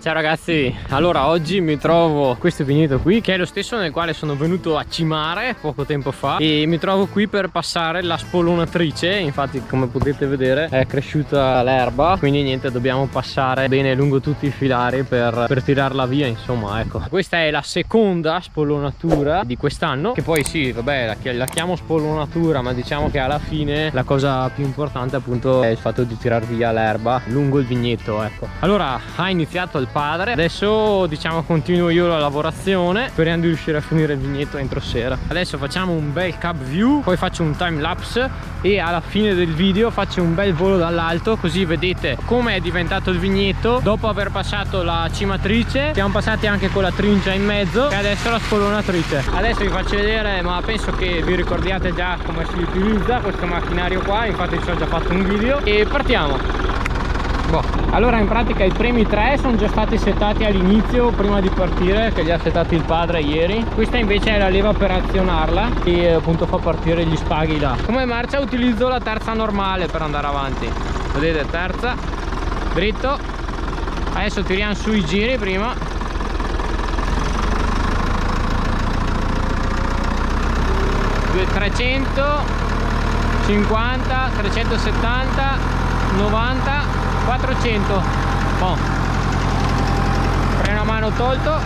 Ciao ragazzi, allora oggi mi trovo questo vigneto qui, che è lo stesso nel quale sono venuto a cimare poco tempo fa, e mi trovo qui per passare la spollonatrice. Infatti, come potete vedere, è cresciuta l'erba, quindi niente, dobbiamo passare bene lungo tutti i filari per tirarla via, insomma. Ecco, questa è la seconda spollonatura di quest'anno, che poi sì, vabbè, la chiamo spollonatura, ma diciamo che alla fine la cosa più importante appunto è il fatto di tirar via l'erba lungo il vigneto. Ecco, allora ha iniziato il padre, adesso diciamo continuo io la lavorazione sperando di riuscire a finire il vigneto entro sera. Adesso facciamo un bel cab view, poi faccio un time lapse e alla fine del video faccio un bel volo dall'alto, così vedete come è diventato il vigneto dopo aver passato la cimatrice. Siamo passati anche con la trincia in mezzo e adesso la spollonatrice. Adesso vi faccio vedere, ma penso che vi ricordiate già come si utilizza questo macchinario qua, infatti ci ho già fatto un video e partiamo. Allora in pratica i primi tre sono già stati settati all'inizio prima di partire, che li ha settati il padre ieri. Questa invece è la leva per azionarla e appunto fa partire gli spaghi là. Come marcia utilizzo la terza normale per andare avanti, vedete, terza, dritto. Adesso tiriamo su i giri prima. 350, 370, 90, 400. Boh. Freno a mano tolto.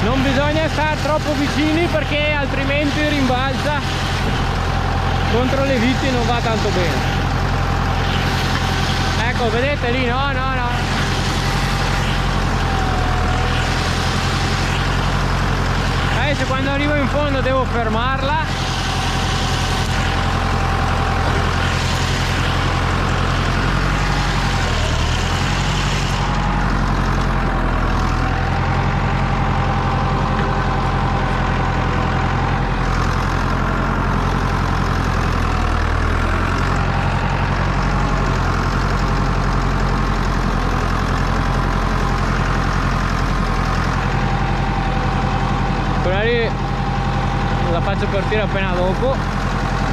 Non bisogna stare troppo vicini perché altrimenti rimbalza contro le viti, non va tanto bene. Ecco, vedete lì, no. Adesso quando arrivo in fondo devo fermarla. La faccio partire appena dopo,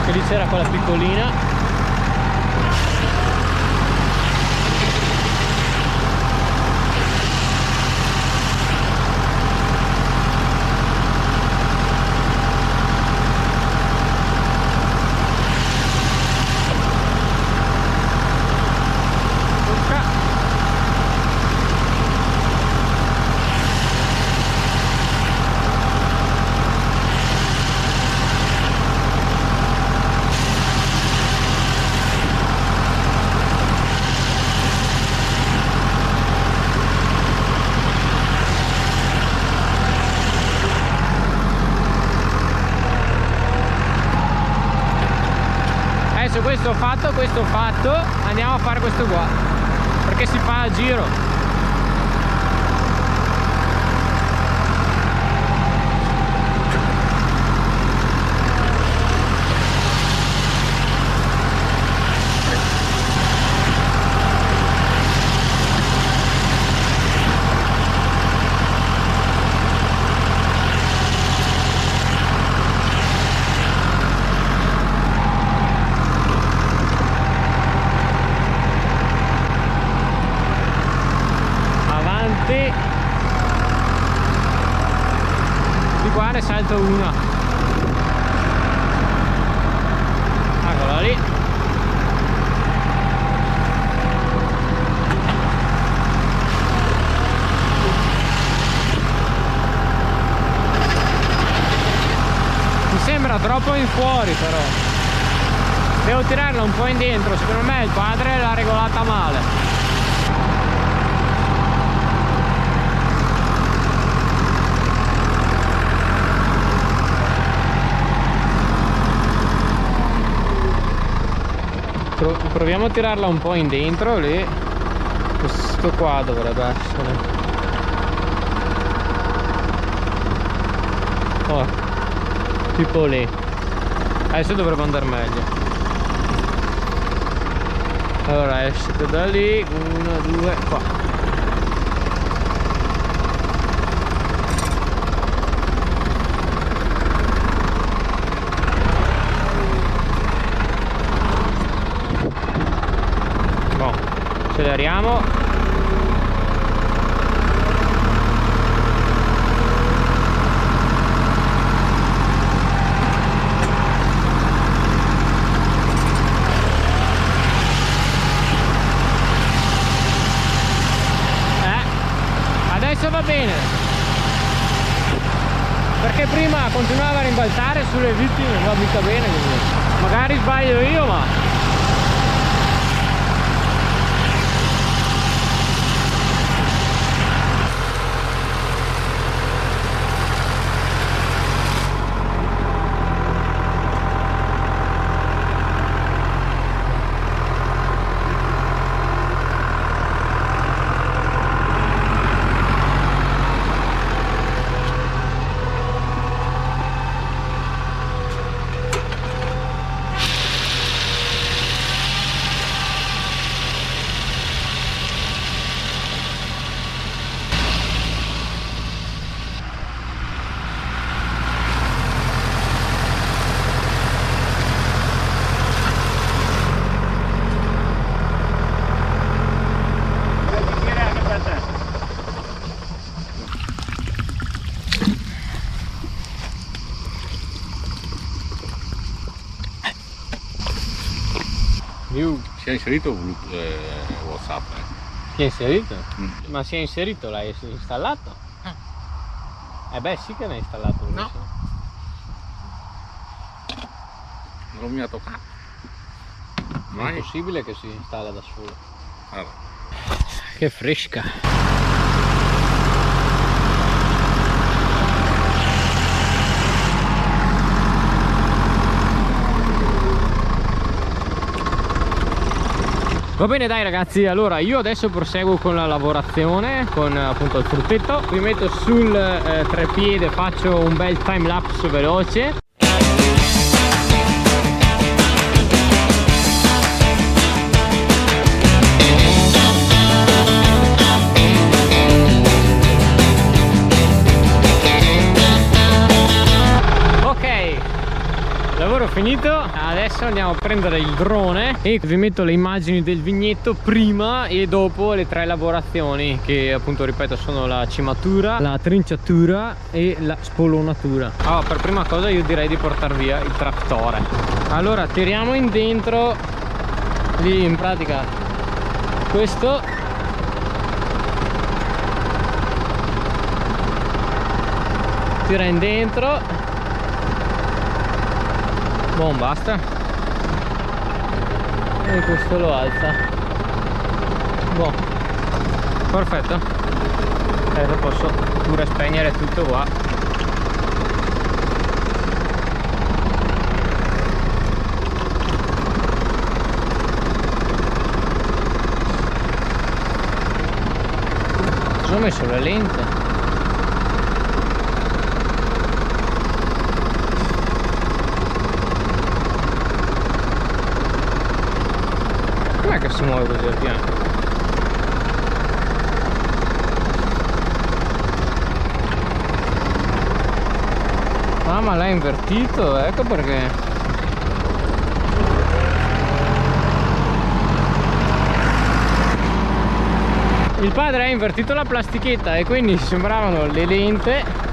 che lì c'era quella piccolina. Questo fatto, andiamo a fare questo qua perché si fa a giro. Di qua ne salto una. Eccola lì. Mi sembra troppo in fuori però. Devo tirarla un po' in dentro, secondo me il padre l'ha regolata male. Proviamo a tirarla un po' in dentro lì. Questo qua dovrebbe essere. Oh, tipo lì. Adesso dovrebbe andare meglio. Allora esce da lì. 1, 2, qua. Acceleriamo. Adesso va bene, perché prima continuava a rimbalzare sulle viti, non va mica bene, quindi magari sbaglio io, ma Si è inserito WhatsApp. si è inserito? Ma si è inserito, l'hai installato? Eh beh, sì che l'hai installato. No. Non mi ha toccato. Non è possibile che si installa da solo. Allora. Che fresca. Va bene dai ragazzi, allora io adesso proseguo con la lavorazione con appunto il fruttetto. Vi metto sul treppiede, faccio un bel time lapse veloce. Lavoro finito, adesso andiamo a prendere il drone e vi metto le immagini del vignetto prima e dopo le 3 lavorazioni che appunto ripeto sono la cimatura, la trinciatura e la spolonatura. Allora, per prima cosa io direi di portare via il trattore. Allora tiriamo in dentro lì in pratica questo, tira in dentro. Buon, basta. E questo lo alza. Buon. Perfetto. Adesso posso pure spegnere tutto qua. Ho messo le lenti. Com'è che si muove così al piano? Ah, ma l'ha invertito, ecco perché. Il padre ha invertito la plastichetta e quindi sembravano le lente.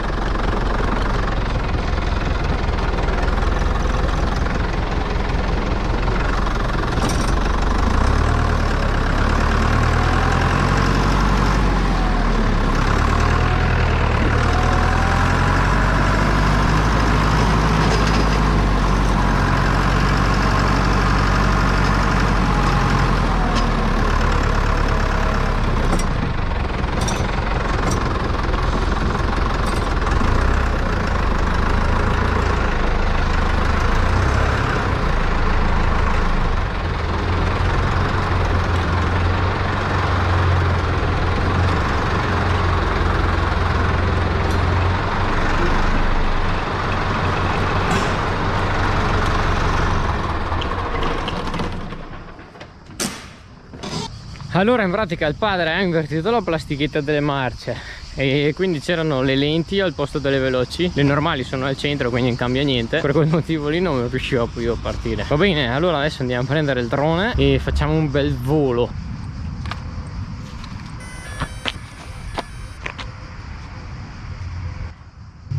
Allora in pratica il padre ha invertito la plastichetta delle marce e quindi c'erano le lenti al posto delle veloci. Le normali sono al centro, quindi non cambia niente. Per quel motivo lì non riuscivo più a partire. Va bene, allora adesso andiamo a prendere il drone e facciamo un bel volo.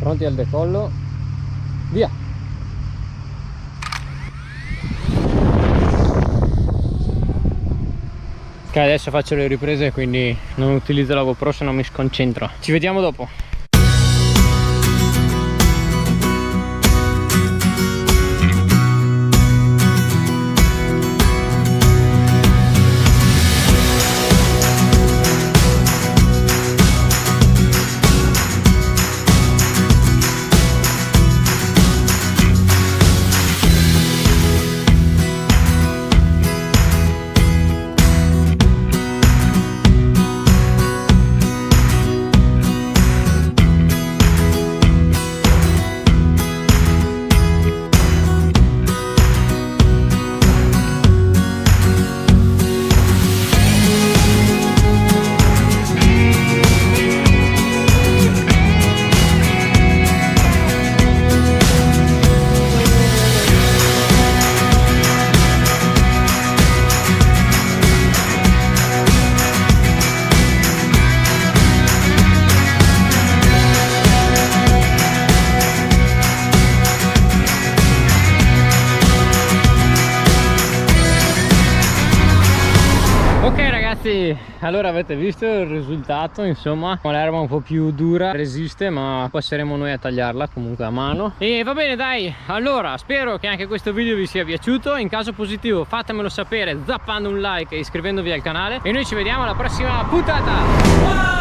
Pronti al decollo, via. Ok, adesso faccio le riprese, quindi non utilizzo la GoPro se non mi sconcentro. Ci vediamo dopo. Allora avete visto il risultato, insomma l'erba un po' più dura resiste, ma passeremo noi a tagliarla comunque a mano. E va bene, dai, allora spero che anche questo video vi sia piaciuto. In caso positivo fatemelo sapere zappando un like e iscrivendovi al canale, e noi ci vediamo alla prossima puntata.